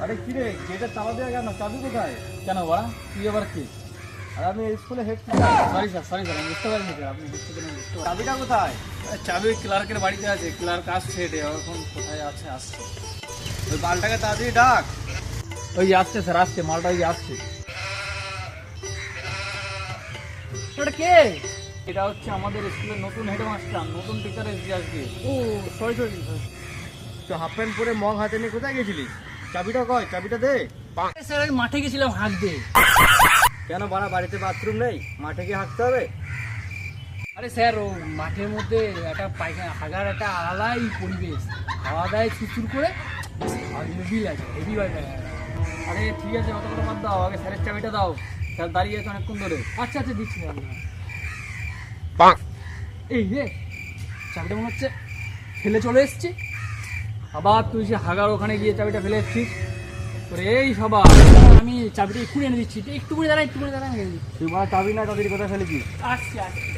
আরে কি রে, গেটের তালা দেওয়া কেন? চাবি কোথায়? কেন বড়া, তুই আবার কি? আর আমি স্কুলে হেড টিচার। সরি স্যার, আমি বুঝতে পারিনি স্যার, আপনি বুঝতে পারেন বুঝতে পারেন। চাবিটা কোথায়? চাবি ক্লার্কের বাড়িতে আছে, ক্লার্ক আসছে, এখন কোথায় আছে আসছে। ওই বালটাকে তাড়াতাড়ি ডাক। ওই যে আসছে স্যার, আসছে, মালটা ওই যে আসছে। ওটা কে? এটা হচ্ছে আমাদের স্কুলের নতুন হেডমাস্টার, নতুন টিচার এসেছে আজকে। ও সরি সরি। তো হাফ প্যান্ট পরে মগ হাতে নিয়ে কোথায় গেছিলিস? চাবিটা কয়? চাবিটা দে। স্যার আমি মাঠে গেছিলাম হাঁকতে। কেন বাড়া, বাড়িতে বাথরুম নেই? মাঠে গিয়ে হাঁকতে হবে? আরে স্যার ও মাঠের মধ্যে একটা পায়খানা হাগার একটা আলাদাই পরিবেশ, খাওয়া দাওয়ায় চুচুর করে হেভি লাগে, হেভি লাগে। আরে ঠিক আছে, অত করে বাদ দাও, আগে স্যারের চাবিটা দাও। স্যার দাঁড়িয়ে আছে অনেকক্ষণ ধরে। আচ্ছা আচ্ছা দিচ্ছি আমরা। এই রে, চাবিটা মনে হচ্ছে ফেলে চলে এসছি। আবার তুই সে হাগার ওখানে গিয়ে চাবিটা ফেলে এসছিস। তোর এই সবার আমি চাবিটা এক্ষুনি এনে দিচ্ছি, একটু করে দাঁড়া, একটু করে দাঁড়া, আমি এনে দিচ্ছি। তুই বাড়া চাবি না তাদের কোথায় ফেলেছিস? আসছি আসছি।